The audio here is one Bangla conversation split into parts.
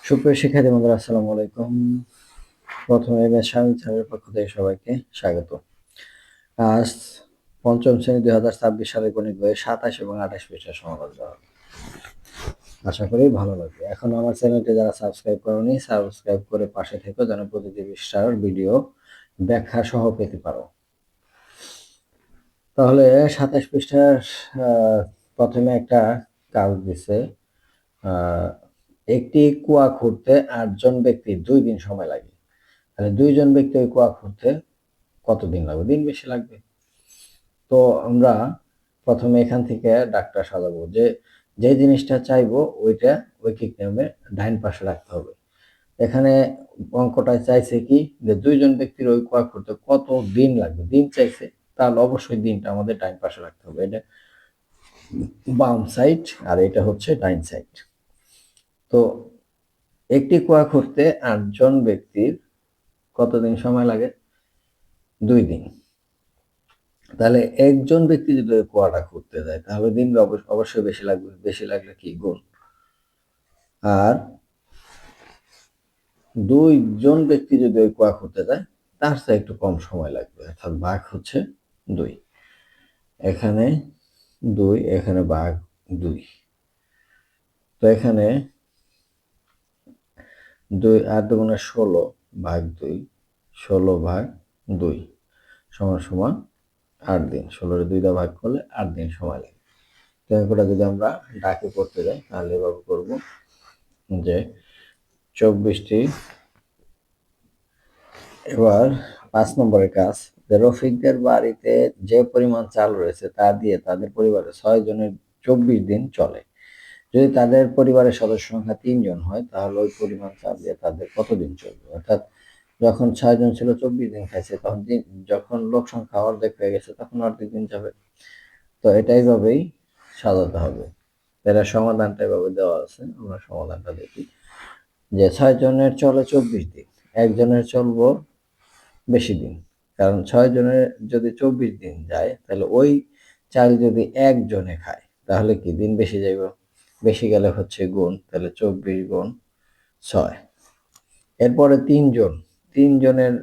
সুপ্রিয় শিক্ষার্থী বন্ধুরা, আসসালামু আলাইকুম। প্রথমে স্বামী স্যারের পক্ষ থেকে সবাইকে স্বাগত। আজ পঞ্চম শ্রেণী 2026 সালের গণিত বইয়ের 27 এবং 28 পৃষ্ঠার সমাধান দেওয়া হবে। আশা করি ভালো লাগবে। এখন আমার চ্যানেলটি যারা সাবস্ক্রাইব করোনি, সাবস্ক্রাইব করে পাশে থেকো যেন প্রতিটি পৃষ্ঠার ভিডিও ব্যাখ্যা সহ পেতে পারো। তাহলে 27 পৃষ্ঠার প্রথমে একটা কাজ দিছে। একটি কুয়া খুঁড়তে 8 জন ব্যক্তির 2 দিন সময় লাগে। তাহলে 2 জন ব্যক্তি ওই কুয়া খুঁড়তে কত দিন লাগবে? দিন বেশি লাগবে। তো আমরা প্রথমে এখান থেকে ডাকটা সাজাবো, যে জিনিসটা চাইবো ওইটা ঐকিক নিয়মে ডাইন পাশে রাখতে হবে। এখানে অঙ্কটা চাইছে কি, যে 2 জন ব্যক্তির ওই কুয়া খুঁড়তে কত দিন লাগবে, দিন চাইছে, তাহলে অবশ্যই দিনটা আমাদের ডাইন পাশে রাখতে হবে। এটা বাম সাইড আর এটা হচ্ছে ডাইন সাইড। তো একটি কুয়া খুঁড়তে 8 জন ব্যক্তির কতদিন সময় লাগে? 2 দিন। তাহলে একজন ব্যক্তি যদি ওই কুয়াটা খুঁড়তে যায় তাহলে দিন অবশ্যই বেশি লাগবে। বেশি লাগলে কি গুণ, আর 2 জন ব্যক্তি যদি ওই কুয়া খুঁড়তে যায় তার চেয়ে একটু কম সময় লাগবে, অর্থাৎ ভাগ হচ্ছে 2। এখানে 2, এখানে ভাগ 2। তো এখানে 2 8 দুগুণে 16 ভাগ 2, 16 ভাগ 2 সমান সমান 8 দিন। 16 রে 2 দিয়ে ভাগ করলে 8 দিন সময় লাগে। তো অঙ্কটা যদি আমরা ডাকে করতে যাই তাহলে এভাবে করব, যে 24টি। এবার 5 নম্বরের কাজ, যে রফিকদের বাড়িতে যে পরিমাণ চাল রয়েছে তা দিয়ে তাদের পরিবারে 6 জনের 24 দিন চলে। যদি তাদের পরিবারের সদস্য সংখ্যা 3 জন হয় তাহলে ওই পরিমাণ চাল দিয়ে তাদের কতদিন চলবে? অর্থাৎ যখন 6 জন ছিল 24 দিন খাইছে, তখন যখন লোক সংখ্যা অর্ধেক হয়ে গেছে তখন অর্ধেক দিন যাবে। তো এটা এইভাবেই সাজাতে হবে। এর সমাধানটা এভাবে দেওয়া আছে, আমরা সমাধানটা দেখি। যে 6 জনের চলে 24 দিন, একজনের চলবো বেশি দিন, কারণ 6 জনের যদি 24 দিন যায় তাহলে ওই চাল যদি একজনে খায় তাহলে কি দিন বেশি যাইব? বেশি গেলে হচ্ছে গুণ, তাহলে 24 গুণ 6। এরপরে 3 জন, 3 জনের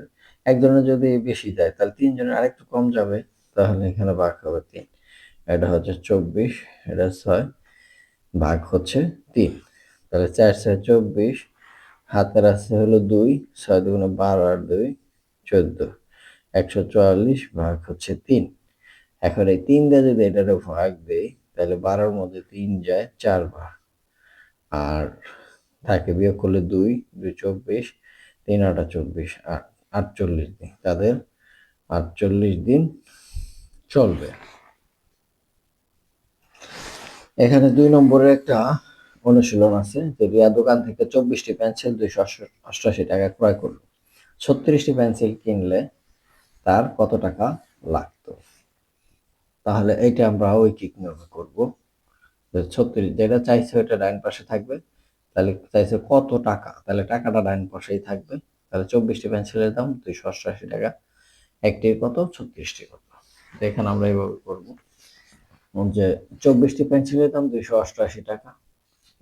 একজনের যদি বেশি যায় তাহলে 3 জনের আরেকটু কম যাবে, তাহলে এখানে ভাগ হবে 3। এটা হচ্ছে 24, এটা 6 ভাগ হচ্ছে 3। তাহলে 4 6 24, হাতের আছে হলো 2, 6 দুগুণে 12 আর 2 14, 144 ভাগ হচ্ছে 3। এখন এই 3 দিয়ে যদি এটারে ভাগ দেই তাহলে 12-র মধ্যে 3 যায় 4 বার, আর থাকে বিয়োগ করলে 2 2 24, 3 8 24, 48 দিন। তাদের 48 দিন চলবে। এখানে 2 নম্বরের একটা অনুশীলন আছে, যে রিয়া দোকান থেকে 24টি পেন্সিল 288 টাকা ক্রয় করলো। 36টি পেন্সিল কিনলে তার কত টাকা লাগতো? তাহলে এইটা আমরা ঐকিক নিয়মে করব। 36 যেটা চাইছে ওটা ডাইন পাশে থাকবে, তাহলে চাইছে কত টাকা, তাহলে টাকাটা ডাইন পাশেই থাকবে। তাহলে 24টি পেন্সিলের দাম 288 টাকা, একটির কত? 36টি কত? এখানে আমরা এইভাবে করব, যে 24টি পেন্সিলের দাম 288 টাকা,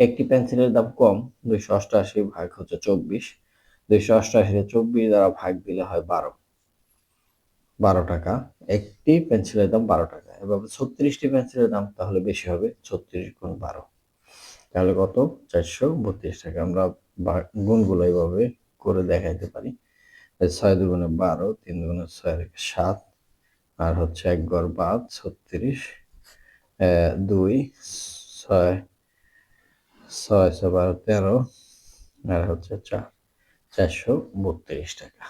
একটি পেন্সিলের দাম কম, 288 ভাগ হচ্ছে 24, 288 24 দ্বারা ভাগ দিলে হয় 12 টাকা। একটি পেন্সিলের দাম 12 টাকা। এভাবে 36টি পেন্সিলের দাম তাহলে বেশি হবে, 36 গুণ 12, তাহলে কত? 432 টাকা। আমরা গুণগুলো এইভাবে করে দেখাইতে পারি। 6 দুগুণে 12, 3 দুগুণে 6 7, আর হচ্ছে 1 গড় বাদ 36, 2 6 6 6 12 13, আর হচ্ছে 432 টাকা।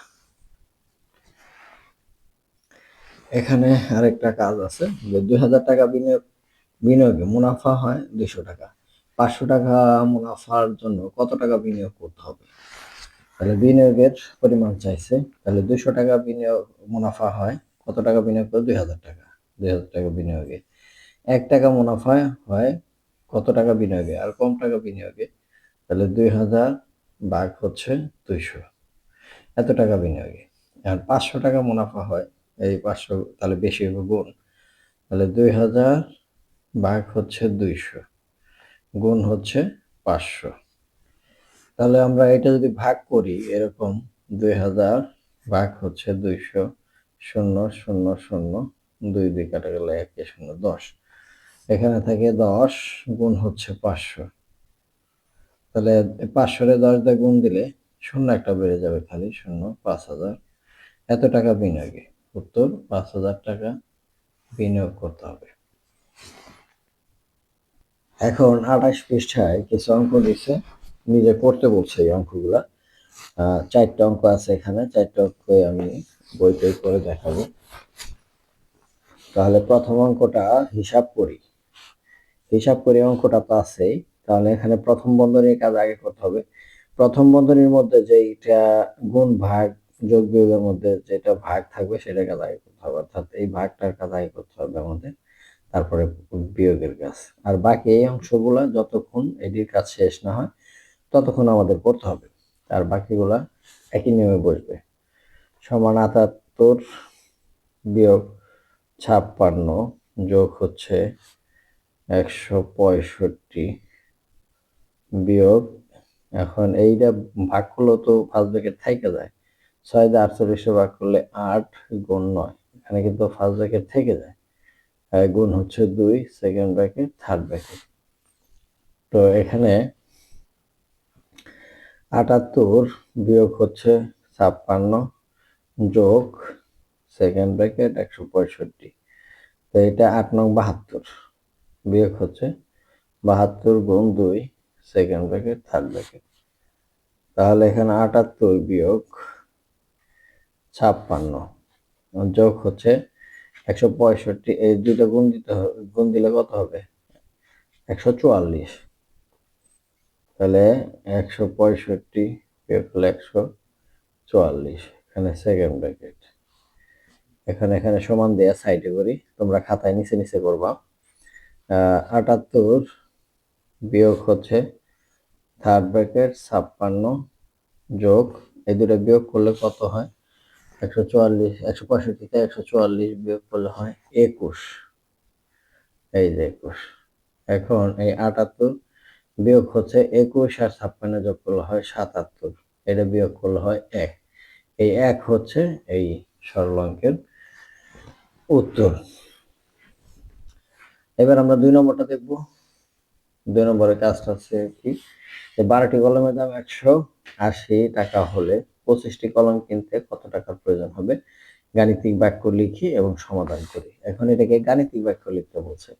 এখানে আরেকটা কাজ আছে, যে 2000 টাকা বিনিয়োগে মুনাফা হয় 200 টাকা। 500 টাকা মুনাফার জন্য কত টাকা বিনিয়োগ করতে হবে? তাহলে বিনিয়োগের পরিমাণ চাইছে, তাহলে 200 টাকা বিনিয়োগ মুনাফা হয়, কত টাকা বিনিয়োগ করে? 2000 টাকা। 2000 টাকা বিনিয়োগে 1 টাকা মুনাফা হয় কত টাকা বিনিয়োগে? আর কম টাকা বিনিয়োগে, তাহলে 2000 ভাগ হচ্ছে 200, এত টাকা বিনিয়োগে। আর 500 টাকা মুনাফা হয়, এই 500 তাহলে বেশি হবে গুণ, তাহলে 2000 ভাগ হচ্ছে 200 গুণ হচ্ছে 500, তাহলে আমরা এটা যদি ভাগ করি এরকম 2000 ভাগ হচ্ছে 200, 0 0 0, 2 2 কাটা গেলে 1 0 10, এখানে থেকে 10 গুণ হচ্ছে 500। তাহলে 500 10 দিয়ে গুণ দিলে শূন্য একটা বেড়ে যাবে, খালি শূন্য। 5000 এত টাকা বিনিয়োগে, উত্তর 5000 টাকা বিনিয়োগ করতে হবে। এখন 28 পৃষ্ঠায় কিছু অঙ্ক দিচ্ছে, নিজে করতে বলছে এই অঙ্কগুলা। 4টা অঙ্ক আছে এখানে, 4টা অঙ্ক আমি বইতে করে দেখাবো। তাহলে প্রথম অঙ্কটা হিসাব করি, অঙ্কটা তো আছেই। তাহলে এখানে প্রথম বন্ধনীর কাজ আগে করতে হবে। প্রথম বন্ধনীর মধ্যে যেটা গুণ ভাগ যোগ বিয়োগের মধ্যে যেটা ভাগ থাকবে সেটা কাজ আগে করতে হবে, অর্থাৎ এই ভাগটার কাজ আগে করতে হবে আমাদের, তারপরে বিয়োগের কাজ। আর বাকি এই অংশগুলা যতক্ষণ এটির কাজ শেষ না হয় ততক্ষণ আমাদের করতে হবে, আর বাকিগুলা একই নিয়মে বসবে। সমান 78 বিয়োগ 56 যোগ হচ্ছে 165 বিয়োগ, এখন এইটা ভাগ করলেও তো ফার্স্ট ব্র্যাকেট থেকে যায়, 6 দিয়ে 48 ভাগ করলে 8 গুণ 9, এখানে কিন্তু ফার্স্ট ব্র্যাকেট থেকে যায়। গুণ হচ্ছে 2 সেকেন্ড ব্র্যাকেট থার্ড ব্র্যাকেট। তো এখানে 78 বিয়োগ হচ্ছে 56 যোগ সেকেন্ড ব্র্যাকেট 165, তো এটা 8 নং 72 বিয়োগ হচ্ছে 72 গুণ 2 সেকেন্ড ব্র্যাকেট থার্ড ব্র্যাকেট। তাহলে এখানে 78 বিয়োগ 56 যোগ হচ্ছে 165, এই দুইটা গুণ দিতে হবে, গুণ দিলে কত হবে? 144। তাহলে 165 বিয়োগ হলো 144, এখানে সেকেন্ড ব্র্যাকেট, এখানে সমান দেয়া সাইডে করি, তোমরা খাতায় নিচে নিচে করবা। 78 বিয়োগ হচ্ছে থার্ড ব্র্যাকেট 56 যোগ, এই দুটো বিয়োগ করলে কত হয়? 144, 165 থেকে 144 বিয়োগ করলে হয় 21, এই যে 21। এখন এই 78 বিয়োগ হচ্ছে 21 আর 56 যোগ করলে হয় 77, এটা বিয়োগ করলে হয় 1, এই 1 হচ্ছে এই সরল অঙ্কের উত্তর। এবার আমরা 2 নম্বরটা দেখব। 2 নম্বরের কাজটা হচ্ছে কি, 12টি কলমের দাম 180 টাকা হলে 25টি কলম কিনতে কত টাকার প্রয়োজন হবে? গাণিতিক বাক্য লিখি এবং সমাধান করি। এখন এটাকে গাণিতিক বাক্য লিখতে বলছে।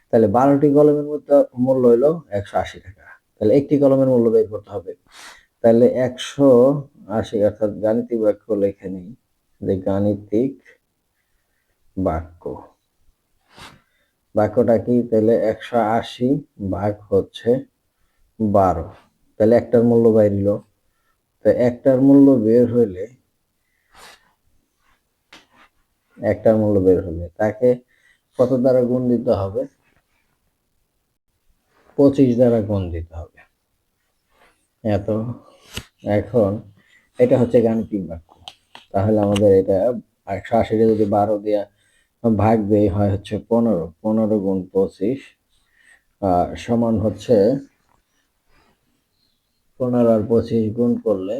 তাহলে 12টি কলমের মূল্য হলো 180 টাকা। তাহলে একটি কলমের মূল্য বের করতে হবে। তাহলে 180 অর্থাৎ গাণিতিক বাক্য লিখে নিই, যে গাণিতিক বাক্য, বাক্যটা কি? তাহলে 180 ভাগ হচ্ছে 12, তাহলে একটার মূল্য বাইরিল। তো একটার মূল্য বের হইলে তাকে কত দ্বারা গুণ দিতে হবে? 25 দ্বারা গুণ দিতে হবে। এত, এখন এটা হচ্ছে গাণিতিক বাক্য। তাহলে আমাদের এটা 180 যদি 12 দিয়ে ভাগ দেই হয় হচ্ছে 15, 15 গুণ 25 সমান হচ্ছে 15 আর 25 গুণ করলে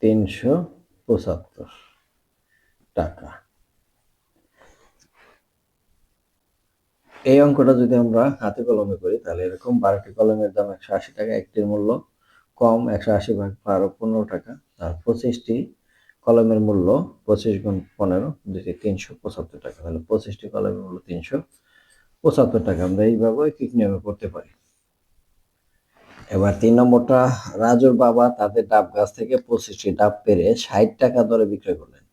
375 টাকা। এই অঙ্কটা যদি আমরা হাতে কলমে করি তাহলে এরকম 12টি কলমের দাম 180 টাকা, একটির মূল্য কম 180 ভাগ 12 15 টাকা, আর 25টি কলমের মূল্য 25 গুণ 15 দুইটি 375 টাকা। তাহলে 25টি কলমের মূল্য 375 টাকা। আমরা এইভাবে ঠিক নিয়মে করতে পারি। এবার 3 নম্বরটা, রাজুর বাবা তাদের ডাব গাছ থেকে 25টি ডাব পেরে 60 টাকা দরে বিক্রয় করলেন।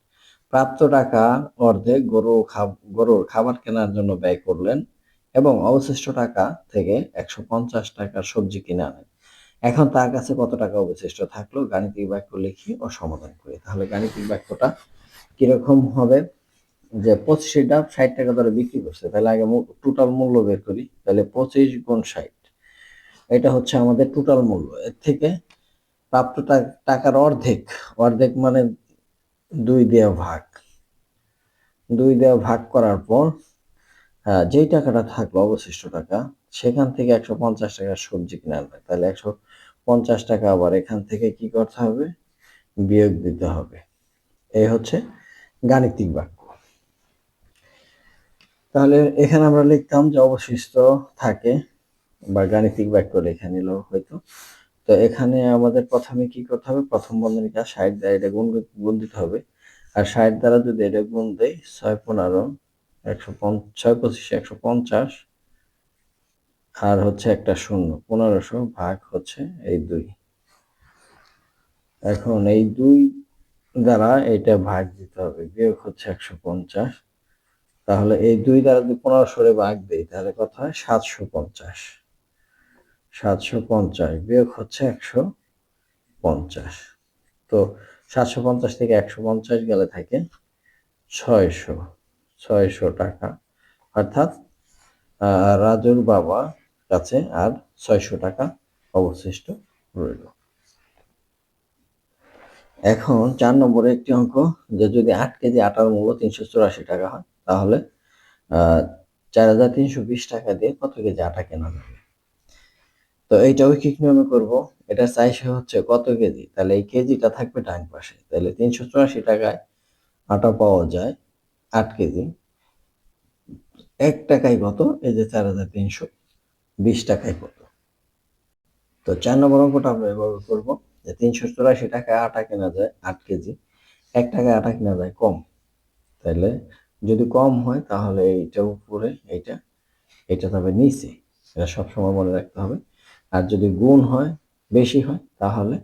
প্রাপ্ত টাকা অর্ধেক গরুর খাবার কেনার জন্য ব্যয় করলেন এবং অবশিষ্ট টাকা থেকে 150 টাকার সবজি কিনে আনেন। এখন তার কাছে কত টাকা অবশিষ্ট থাকলো? গাণিতিক বাক্য লিখি ও সমাধান করি। তাহলে গাণিতিক বাক্যটা কিরকম হবে? যে 25টি ডাব 60 টাকা দরে বিক্রি করছে, তাহলে আগে টোটাল মূল্য বের করি। তাহলে 25 গুণ 60, এটা হচ্ছে আমাদের টোটাল মূল্য। এর থেকে প্রাপ্ত টাকার অর্ধেক মানে 2 দিয়ে ভাগ করার পর যেই টাকাটা থাকলো অবশিষ্ট টাকা সেখান থেকে 150 টাকার সবজি কিনে আনবে, তাহলে 150 টাকা আবার এখান থেকে কি করতে হবে, বিয়োগ দিতে হবে। এই হচ্ছে গাণিতিক বাক্য। তাহলে এখানে আমরা লিখতাম যে অবশিষ্ট থাকে, বা গাণিতিক বাক্য লেখা নিল হয়তো। তো এখানে আমাদের প্রথমে কি করতে হবে, প্রথম বন্ধনীর কাজ 60 দ্বারা এটা গুণ দিতে হবে। আর 60 দ্বারা যদি এটা গুণ দেই 6 15 6 25 150, আর হচ্ছে একটা শূন্য, 1500 ভাগ হচ্ছে এই 2। এখন এই 2 দ্বারা এটা ভাগ দিতে হবে, বিয়োগ হচ্ছে 150। তাহলে এই 2 দ্বারা যদি 1500 ভাগ দেই তাহলে কত হয়, 750। 750 বিয়োগ হচ্ছে 150। তো 750 থেকে 150 গেলে থাকে 600 টাকা। অর্থাৎ রাজুর বাবা কাছে আর 600 টাকা অবশিষ্ট রইল। এখন 4 নম্বরে একটি অঙ্ক, যে যদি 8 কেজি আটার মূল্য 384 টাকা হয় তাহলে 4320 টাকা দিয়ে কত কেজি আটা কেনা যাবে। তো এইটা ঐকিক নিয়মে করব। এটা চাইছে হচ্ছে কত কেজি, তাহলে এই কেজিটা থাকবে ডান পাশে, তাহলে 384 টাকায় আটা পাওয়া যায় 8 কেজি। 1 টাকায় কত, এই যে 4320 টাকায় কত। তো 4 নম্বর অঙ্কটা আমরা এভাবে করবো, যে 384 টাকায় আটা কেনা যায় 8 কেজি, 1 টাকায় আটা কেনা যায় কম। তাহলে যদি কম হয় তাহলে এইটা উপরে, এটা তবে নিচে, এটা সবসময় মনে রাখতে হবে। আর যদি গুণ হয়, বেশি হয়, তাহলে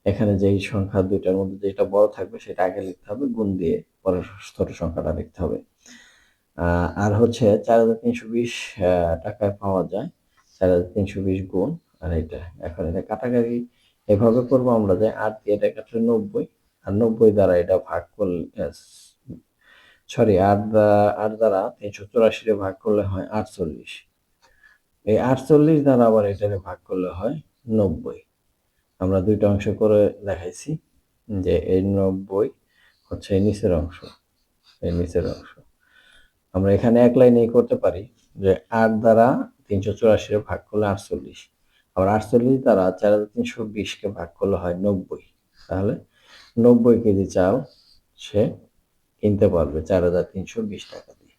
এখানে যেই সংখ্যা দুইটার মধ্যে যেটা বড় থাকবে সেটা আগে লিখতে হবে, গুণ দিয়ে পরের ছোট সংখ্যাটা লিখতে হবে। আর হচ্ছে 4320 টাকায় পাওয়া যায় 4320 গুণ আর এটা। এখন এটা কাটাকাটি এভাবে করবো আমরা, যে 8 দিয়ে এটা কাটলে 90, আর 90 দ্বারা এটা ভাগ করলে, সরি 8 দ্বারা 384 ভাগ করলে হয় 48। এই 48 দ্বারা আবার এটাকে ভাগ করলে হয় 90। আমরা দুইটা অংশ করে দেখাইছি, যে এই 90 হচ্ছে এই নিচের অংশ, এই নিচের অংশ। আমরা এখানে এক লাইনেই করতে পারি, যে 8 দ্বারা 384 ভাগ করলে 48, আবার 48 দ্বারা 4320 কে ভাগ করলে হয় 90। তাহলে 90 কেজি চাল সে কিনতে পারবে 4320 টাকা দিয়ে।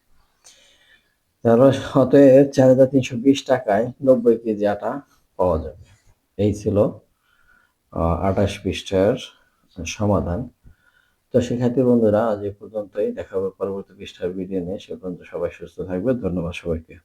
তাহলে অতএব 4320 টাকায় 90 কেজি আটা পাওয়া যাবে। এই ছিল 28 পৃষ্ঠার সমাধান। তো শিক্ষার্থী বন্ধুরা, আজ এই পর্যন্তই, দেখা হবে পরবর্তী পৃষ্ঠার ভিডিও নিয়ে। সে পর্যন্ত সবাই সুস্থ থাকবে। ধন্যবাদ সবাইকে।